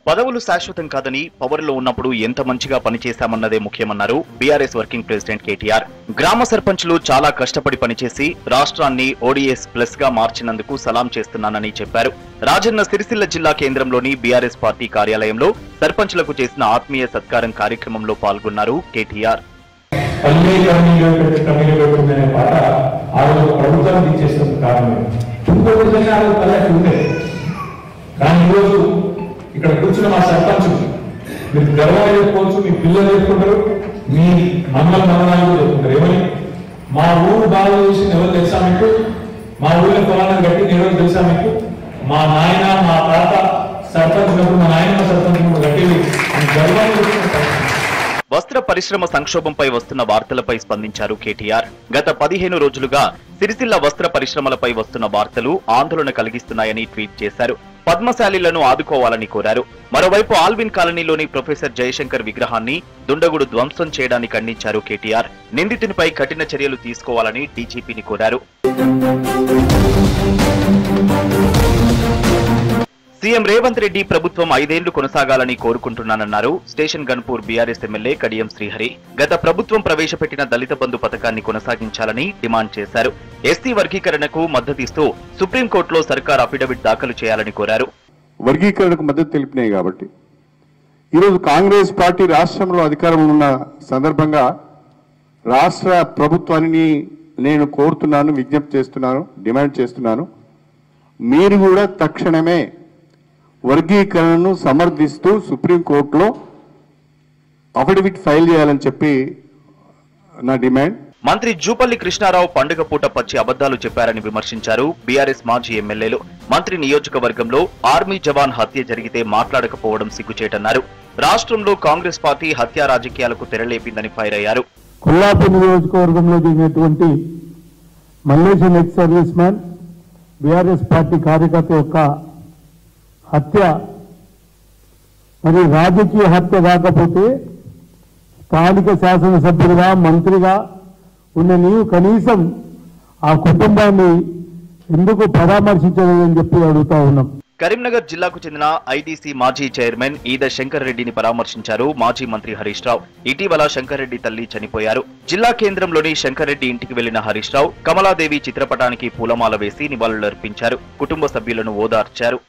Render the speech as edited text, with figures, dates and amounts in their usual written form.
పదవులు శాశ్వతం కాదని పవర్లో ఉన్నప్పుడు ఎంత మంచిగా పనిచేశామన్నదే ముఖ్యమన్నారు బీఆర్ఎస్ వర్కింగ్ ప్రెసిడెంట్ కేటీఆర్. గ్రామ సర్పంచులు చాలా కష్టపడి పనిచేసి రాష్ట్రాన్ని ఓడీఎస్ ప్లస్ గా మార్చినందుకు సలాం చేస్తున్నానని చెప్పారు. రాజన్న సిరిసిల్ల జిల్లా కేంద్రంలోని బీఆర్ఎస్ పార్టీ కార్యాలయంలో సర్పంచులకు చేసిన ఆత్మీయ సత్కారం కార్యక్రమంలో పాల్గొన్నారు కేటీఆర్. ఇక్కడ కూర్చున్న మా సర్పంచ్ మీరు గర్వంగా చెప్పుకోవచ్చు, మీ పిల్లలు చెప్పుకుంటారు, మీ మనవరాలు చెప్పుకుంటారు. ఏమని మా ఊరు బాగా చేసి ఎవరు తెలుసా మీకు, మా ఊరిలో పొలాలను గట్టి ఎవరు తెలుసా మీకు, మా నాయన మా తాత సర్పంచ్ మా నాయన సర్పంచ్ గట్టి గర్వంగా. వస్త్ర పరిశ్రమ సంక్షోభంపై వస్తున్న వార్తలపై స్పందించారు కేటీఆర్. గత 15 రోజులుగా సిరిసిల్ల వస్త్ర పరిశ్రమలపై వస్తున్న వార్తలు ఆందోళన కలిగిస్తున్నాయని ట్వీట్ చేశారు. పద్మశాలీలను ఆదుకోవాలని కోరారు. మరోవైపు ఆల్విన్ కాలనీలోని ప్రొఫెసర్ జయశంకర్ విగ్రహాన్ని దుండగుడు ధ్వంసం చేయడాన్ని ఖండించారు కేటీఆర్. నిందితునిపై కఠిన చర్యలు తీసుకోవాలని డీజీపీని కోరారు. సీఎం రేవంత్ రెడ్డి ప్రభుత్వం 5 ఏళ్లు కొనసాగాలని కోరుకుంటున్నానన్నారు station Ghanpur BRS MLA Kadiyam Srihari. గత ప్రభుత్వం ప్రవేశపెట్టిన దళిత బంధు పథకాన్ని కొనసాగించాలని డిమాండ్ చేశారు. ఎస్సీ వర్గీకరణకు మద్దతిస్తూ సుప్రీంకోర్టులో సర్కార్ అఫిడవిట్ దాఖలు చేయాలని కోరారు. వర్గీకరణకు మద్దతు తెలిపినాయి కాబట్టి ఈరోజు కాంగ్రెస్ పార్టీ రాష్ట్రంలో అధికారంలో ఉన్న సందర్భంగా రాష్ట్ర ప్రభుత్వాన్ని నేను కోరుతున్నాను, విజ్ఞప్తి చేస్తున్నాను, డిమాండ్ చేస్తున్నాను. మీరు కూడా తక్షణమే వర్గీకరణను సమర్థిస్తూ సుప్రీంకోర్టులో అఫిడవిట్ ఫైల్ చేయాలని చెప్పి నా డిమాండ్. మంత్రి జూపల్లి కృష్ణారావు పండుగ పూట పచ్చి అబద్దాలు చెప్పారని విమర్శించారు బీఆర్ఎస్ మాజీ ఎమ్మెల్యేలు. మంత్రి నియోజకవర్గంలో ఆర్మీ జవాన్ హత్య జరిగితే మాట్లాడకపోవడం సిగ్గుచేటన్నారు. రాష్ట్రంలో కాంగ్రెస్ పార్టీ హత్యా రాజకీయాలకు తెరలేపిందని ఫైర్ అయ్యారు. కొల్లాపూర్ నియోజకవర్గంలో జరిగినటువంటి Mallesan ex serviceman BRS party కార్యకర్త యొక్క హత్య మరి రాజకీయ హత్య కాకపోతే స్థానిక శాసనసభ్యుడిగా మంత్రిగా ఉన్న నీవు కనీసం ఆ కుటుంబాన్ని ఎందుకు పరామర్శించలేదని చెప్పి అడుగుతా ఉన్నాం. కరీంనగర్ జిల్లాకు చెందిన ఐడీసీ మాజీ చైర్మన్ ఈద శంకర్ రెడ్డిని పరామర్శించారు మాజీ మంత్రి హరీష్ రావు. ఇటీవల శంకర్ రెడ్డి తల్లి చనిపోయారు. జిల్లా కేంద్రంలోని శంకర్ రెడ్డి ఇంటికి వెళ్లిన హరీష్ రావు కమలాదేవి చిత్రపటానికి పూలమాల వేసి నివాళులర్పించారు. కుటుంబ సభ్యులను ఓదార్చారు.